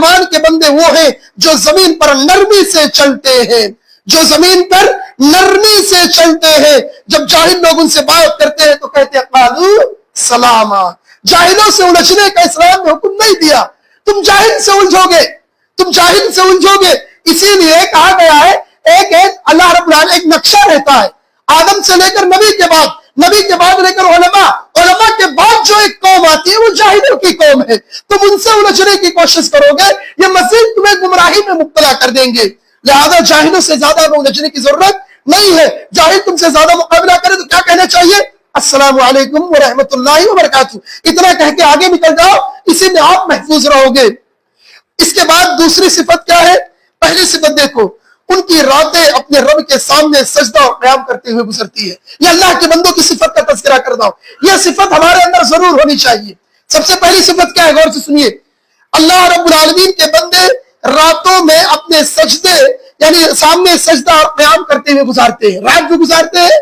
رحمان کے بندے وہ ہیں جو زمین پر نرمی سے چلتے ہیں، جو زمین پر نرمی سے چلتے ہیں۔ جب جاہل لوگ ان سے بات کرتے ہیں تو کہتے ہیں قالو سلاما۔ جاہلوں سے الجھنے کا اسلام نے حکم نہیں دیا، تم جاہل سے الجھو گے، تم جاہل سے الجھو گے۔ اسی لیے کہا گیا ہے ایک اللہ رب العالمین ایک نقشہ رہتا ہے، آدم سے لے کر نبی کے بعد، نبی کے بعد لے کر علماء، علماء کے بعد جو ایک قوم آتی ہے وہ جاہلوں کی قوم ہے۔ تم ان سے الجھنے کی کوشش کرو گے، یہ مزید تمہیں گمراہی میں مبتلا کر دیں گے۔ لہذا جاہلوں سے زیادہ الجھنے کی ضرورت نہیں ہے۔ جاہل تم سے زیادہ مقابلہ کرے تو کیا کہنا چاہیے؟ السلام علیکم ورحمۃ اللہ وبرکاتہ، اتنا کہہ کے آگے نکل جاؤ، اسی میں آپ محفوظ رہو گے۔ اس کے بعد دوسری صفت کیا ہے؟ پہلی صفت دیکھو، ان کی راتیں اپنے رب کے سامنے سجدہ اور قیام کرتے ہوئے گزرتی ہے۔ یہ اللہ کے بندوں کی صفت کا تذکرہ کر رہا ہوں، یہ صفت ہمارے اندر ضرور ہونی چاہیے۔ سب سے پہلی صفت کیا ہے؟ غور سے سنیے، اللہ رب العالمین کے بندے راتوں میں اپنے سجدے یعنی سامنے سجدہ اور قیام کرتے ہوئے گزارتے ہیں۔ رات جو گزارتے ہیں،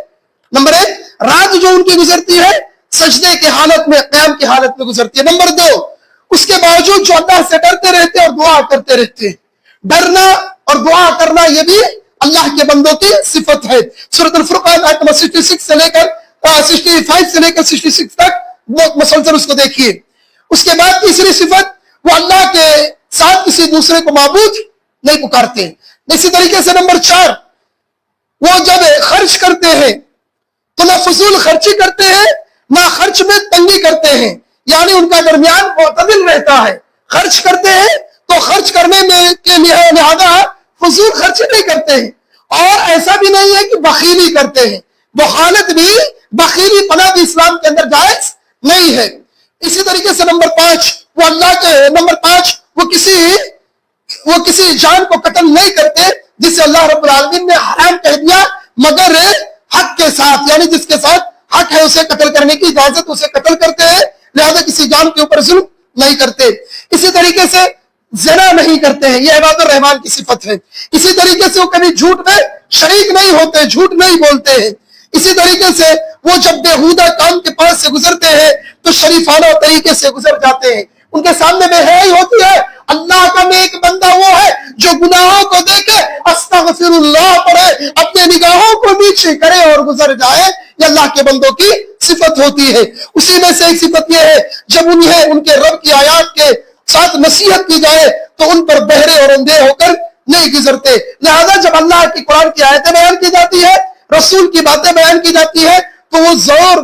نمبر ایک، رات جو ان کی گزرتی ہے سجدے کی حالت میں، قیام کی حالت میں گزرتی ہے۔ نمبر دو، اس کے باوجود جو اللہ سے ڈرتے رہتے ہیں اور دعا کرتے رہتے ہیں۔ ڈرنا اور دعا کرنا یہ بھی اللہ کے بندوں کی صفت ہے۔ سورۃ الفرقان آیت نمبر 66 سے لے کر 65 سے لے کر 66 تک مسلسل اس کو دیکھیے۔ اس کے بعد تیسری صفت، وہ اللہ کے ساتھ کسی دوسرے کو معبود نہیں پکارتے۔ اسی طریقے سے نمبر 4، وہ جب خرچ کرتے ہیں تو نہ فضول خرچی کرتے ہیں نہ خرچ میں تنگی کرتے ہیں، یعنی ان کا درمیان معتدل رہتا ہے۔ خرچ کرتے ہیں تو خرچ کرنے میں کے لہذا فضول خرچی نہیں کرتے ہیں، اور ایسا بھی نہیں ہے کہ بخیلی کرتے ہیں، بخالت بھی، بخیلی پنا بھی اسلام کے اندر جائز نہیں ہے۔ اسی طریقے سے نمبر 5، وہ اللہ کے نمبر 5 وہ کسی جان کو قتل نہیں کرتے جسے اللہ رب العالمین نے حرام کہہ دیا، مگر حق کے ساتھ، یعنی جس کے ساتھ حق ہے اسے قتل کرنے کی اجازت، اسے قتل کرتے ہیں، لہذا کسی جان کے اوپر ظلم نہیں کرتے۔ اسی طریقے سے زنا نہیں کرتے ہیں، یہ عباد الرحمان کی صفت ہے۔ اسی طریقے سے وہ کبھی جھوٹ میں شریک نہیں ہوتے، جھوٹ نہیں بولتے ہیں۔ اسی طریقے سے وہ جب بےہودہ کام کے پاس سے گزرتے ہیں تو شریفانہ طریقے سے گزر جاتے ہیں۔ ان کے سامنے بے حیائی ہوتی ہے۔ اللہ کا نیک بندہ وہ ہے جو گناہوں کو دیکھے استغفر اللہ پڑھے، اپنے نگاہوں کو نیچے کرے اور گزر جائے، یہ اللہ کے بندوں کی صفت ہوتی ہے۔ اسی میں سے ایک صفت یہ ہے، جب انہیں ان کے رب کی آیات کے ساتھ نصیحت کی جائے تو ان پر بہرے اور اندھے ہو کر نہیں گزرتے۔ لہذا جب اللہ کی قرآن کی آیتیں بیان کی جاتی ہے، رسول کی باتیں بیان کی جاتی ہے، تو وہ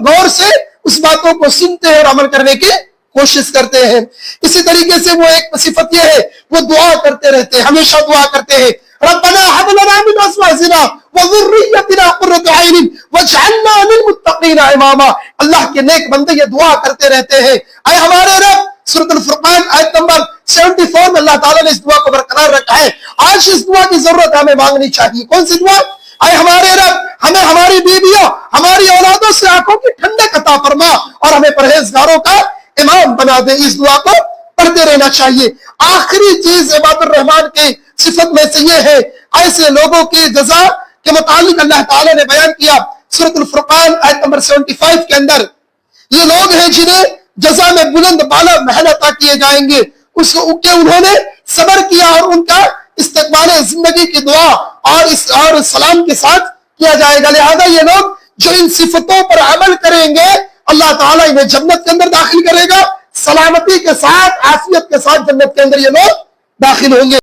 غور سے اس باتوں کو سنتے ہیں اور عمل کرنے کی کوشش کرتے ہیں۔ اسی طریقے سے وہ ایک صفت یہ ہے، وہ دعا کرتے رہتے ہیں، ہمیشہ دعا کرتے ہیں، ربنا هب لنا من ازواجنا وذريتنا قرة اعين واجعلنا للمتقين اماما۔ اللہ کے نیک بندے یہ دعا کرتے رہتے ہیں، اے ہمارے رب، سورۃ الفرقان آیت نمبر 74 میں اللہ تعالیٰ نے اس دعا کو برقرار رکھا ہے۔ آج اس دعا کی ضرورت ہمیں مانگنی چاہیے۔ کون سی دعا؟ اے ہمارے رب، ہمیں ہماری بیویوں، ہماری اولادوں سے آنکھوں کی ٹھنڈک عطا فرما اور ہمیں پرہیزگاروں کا امام بنا دے۔ اس دعا کو پڑھتے رہنا چاہیے۔ آخری چیز عباد الرحمان کی صفت میں سے یہ ہے، ایسے لوگوں کی جزا کے متعلق اللہ تعالیٰ نے بیان کیا سورۃ الفرقان آیت نمبر 75 کے اندر، یہ لوگ ہیں جنہیں جزا میں بلند بالا محل عطا کیے جائیں گے، اس کہ انہوں نے صبر کیا اور ان کا استقبال زندگی کی دعا اور سلام کے ساتھ کیا جائے گا۔ لہذا یہ لوگ جو ان صفتوں پر عمل کریں گے، اللہ تعالیٰ انہیں جنت کے اندر داخل کرے گا، سلامتی کے ساتھ، عافیت کے ساتھ جنت کے اندر یہ لوگ داخل ہوں گے۔